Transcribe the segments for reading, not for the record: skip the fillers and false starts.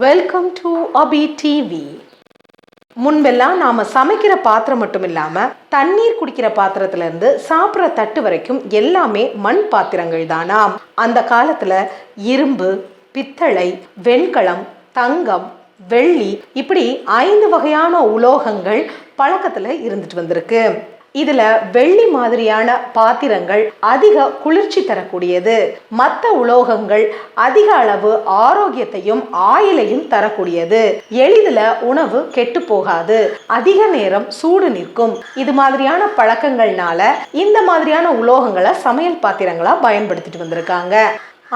Welcome to Abhi TV. முன்பெல்லாம் நாம் சமைக்கிற பாத்திரம் மட்டும் இல்லாமல் தண்ணீர் குடிக்கிற பாத்திரத்திலேருந்து சாப்பிட்ற தட்டு வரைக்கும் எல்லாமே மண் பாத்திரங்கள் தானாம். அந்த காலத்தில் இரும்பு, பித்தளை, வெண்கலம், தங்கம், வெள்ளி இப்படி 5 வகையான உலோகங்கள் பழக்கத்தில் இருந்துட்டு வந்திருக்கு. இதுல வெள்ளி மாதிரியான பாத்திரங்கள் அதிக குளிர்ச்சி தரக்கூடியது. மற்ற உலோகங்கள் அதிக அளவு ஆரோக்கியத்தையும் ஆயுளையும் தரக்கூடியது. எளிதில் உணவு கெட்டு போகாது, அதிக நேரம் சூடு நிற்கும். இது மாதிரியான பழக்கங்கள்னால இந்த மாதிரியான உலோகங்களை சமையல் பாத்திரங்களா பயன்படுத்திட்டு வந்திருக்காங்க.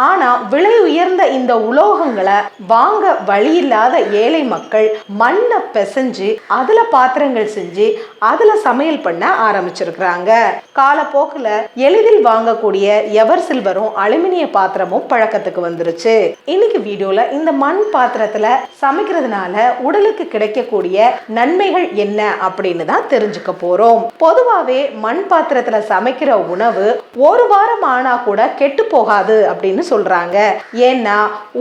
ஆனா விலை உயர்ந்த இந்த உலோகங்களை வாங்க வழி இல்லாத ஏழை மக்கள் மண்ணை பிசைஞ்சு அதுல பாத்திரங்கள் செஞ்சு அதுல சமையல் பண்ண ஆரம்பிச்சிருக்கிறாங்க. காலப்போக்குல எளிதில் வாங்கக்கூடிய எவர் சில்வரும் அலுமினிய பாத்திரமும் பழக்கத்துக்கு வந்துருச்சு. இன்னைக்கு வீடியோல இந்த மண் பாத்திரத்துல சமைக்கிறதுனால உடலுக்கு கிடைக்கக்கூடிய நன்மைகள் என்ன அப்படின்னு தான் தெரிஞ்சுக்க போறோம். பொதுவாவே மண் பாத்திரத்துல சமைக்கிற உணவு ஒரு வாரம் ஆனா கூட கெட்டு போகாது அப்படின்னு சொல்றாங்க. ஏன்னா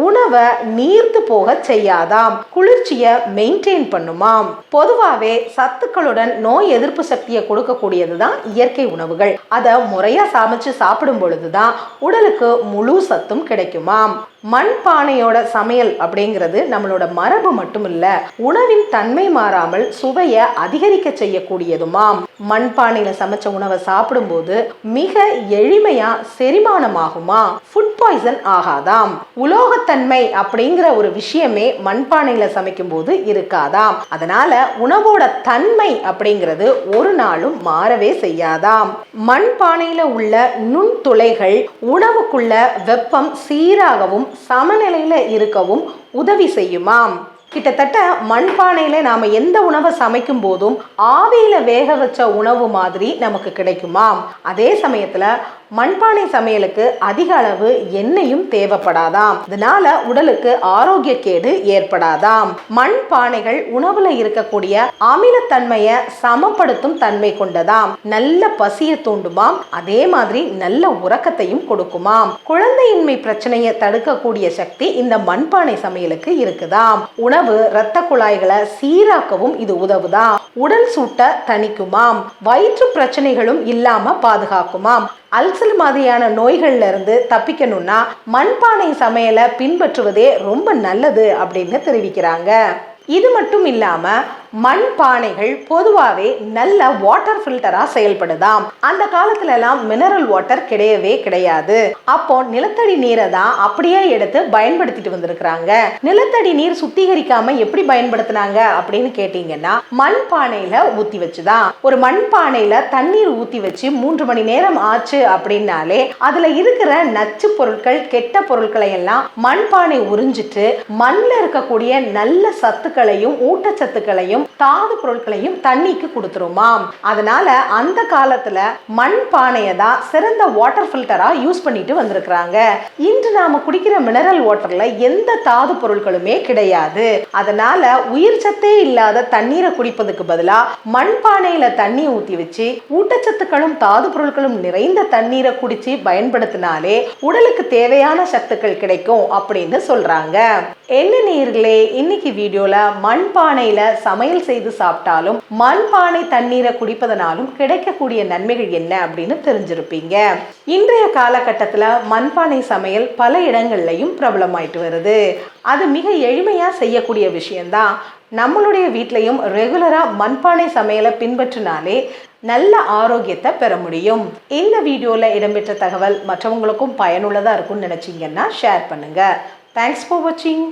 உணவை நீர்த்து போக செய்யாதாம், குளிர்ச்சியை மெயின்டைன் பண்ணுமாம். பொதுவாவே சத்துக்களுடன் நோய் எதிர்ப்பு சக்தியை கொடுக்கக்கூடியதுதான் இயற்கை உணவுகள். அதை முறையா சமைச்சு சாப்பிடும் பொழுதுதான் உடலுக்கு முழு சத்தும் கிடைக்குமாம். மண் பானையோட சமையல் அப்படிங்கிறது நம்மளோட மரபு மட்டும் இல்ல, உணவின் தன்மை மாறாமல் சுவையை அதிகரிக்க செய்யக்கூடியதுமாம். மண் பானையில சமைச்ச உணவை சாப்பிடும்போது மிக எளிமையா செரிமானமாகுமா, ஃபுட் பாய்சன் ஆகாதாம். உலோகத்தன்மை அப்படிங்கிற ஒரு விஷயமே மண்பானையில சமைக்கும் போது இருக்காதாம். அதனால உணவோட தன்மை அப்படிங்கிறது ஒரு நாளும் மாறவே செய்யாதாம். மண்பானையில உள்ள நுண்துளைகள் உணவுக்குள்ள வெப்பம் சீராகவும் சமநிலையில இருக்கவும் உதவி செய்யுமாம். கிட்டத்தட்ட மண்பானையில நாம எந்த உணவை சமைக்கும் போதும் ஆவியில வேக வச்ச உணவு மாதிரி நமக்கு கிடைக்குமாம். அதே சமயத்துல மண்பானை சமையலுக்கு அதிக அளவு எண்ணெயும் தேவைப்படாதாம். இதனால உடலுக்கு ஆரோக்கிய கேடு ஏற்படாதாம். மண் பானைகள் உணவுல இருக்கக்கூடிய அமிலத்தன்மையை சமப்படுத்தும் தன்மை கொண்டதாம். நல்ல பசியை தூண்டுமாம், அதே மாதிரி நல்ல உறக்கத்தையும் கொடுக்குமாம். குழந்தையின்மை பிரச்சனையை தடுக்கக்கூடிய சக்தி இந்த மண்பானை சமையலுக்கு இருக்குதாம். உணவு இரத்த குழாய்களை சீராக்கவும் இது உதவுதாம். உடல் சூட்டை தணிக்குமாம். வயிற்று பிரச்சனைகளும் இல்லாம பாதுகாக்குமாம். அல்சர் மாதிரியான நோய்கள்ல இருந்து தப்பிக்கணும்னா மண்பானை சமையலை பின்பற்றுவதே ரொம்ப நல்லது அப்படின்னு தெரிவிக்கிறாங்க. இது மட்டும் இல்லாம மண் பானைகள் பொதுவாகவே நல்ல வாட்டர் ஃபில்டரா செயல்படுதாம். அந்த காலத்துல எல்லாம் மினரல் வாட்டர் கிடையவே கிடையாது. அப்போ நிலத்தடி நீரை தான் அப்படியே எடுத்து பயன்படுத்திட்டு வந்திருக்கிறாங்க. நிலத்தடி நீர் சுத்திகரிக்காம எப்படி பயன்படுத்தினாங்க அப்படின்னு கேட்டீங்கன்னா மண் பானையில ஊத்தி வச்சுதான். ஒரு மண் பானையில தண்ணீர் ஊத்தி வச்சு 3 மணி நேரம் ஆச்சு அப்படின்னாலே அதுல இருக்கிற நச்சு பொருட்கள், கெட்ட பொருட்களை எல்லாம் மண்பானை உறிஞ்சிட்டு மண்ணில் இருக்கக்கூடிய நல்ல சத்துக்களையும் ஊட்டச்சத்துக்களையும் தாது பொருட்களையும் தண்ணிக்கு கொடுத்துருமாம். அதனால அந்த காலத்துல மண் பானையை தான் சிறந்த வாட்டர் ஃபில்டரா யூஸ் பண்ணிட்டு வந்திருக்கிறாங்க. இன்று நாம குடிக்கிற மினரல் வாட்டர்ல எந்த தாது பொருட்களுமே கிடையாது. அதனால உயிர் சத்தே இல்லாத தண்ணீரை குடிப்பதுக்கு பதிலா மண் பானையில தண்ணி ஊத்தி வச்சு ஊட்டச்சத்துக்களும் தாது பொருட்களும் நிறைந்த தண்ணீரை குடிச்சு பயன்படுத்தினாலே உடலுக்கு தேவையான சத்துக்கள் கிடைக்கும் அப்படின்னு சொல்றாங்க. என்ன நேயர்களே, இன்னைக்கு வீடியோல மண் பானையில சமையல் செய்து சாப்பிட்டாலும் மண்பானை தண்ணீரை குடிப்பதனாலும் கிடைக்கக்கூடிய நன்மைகள் என்ன அப்படின்னு தெரிஞ்சிருப்பீங்க. இன்றைய காலகட்டத்தில் மண்பானை சமையல் பல இடங்கள்லையும் பிரபலமாயிட்டு வருது. அது மிக எளிமையா செய்யக்கூடிய விஷயம்தான். நம்மளுடைய வீட்லையும் ரெகுலரா மண்பானை சமையலை பின்பற்றினாலே நல்ல ஆரோக்கியத்தை பெற முடியும். இந்த வீடியோல இடம்பெற்ற தகவல் மற்றவங்களுக்கும் பயனுள்ளதா இருக்கும்னு நினைச்சீங்கன்னா ஷேர் பண்ணுங்க. தேங்க்ஸ் ஃபார் வாட்சிங்.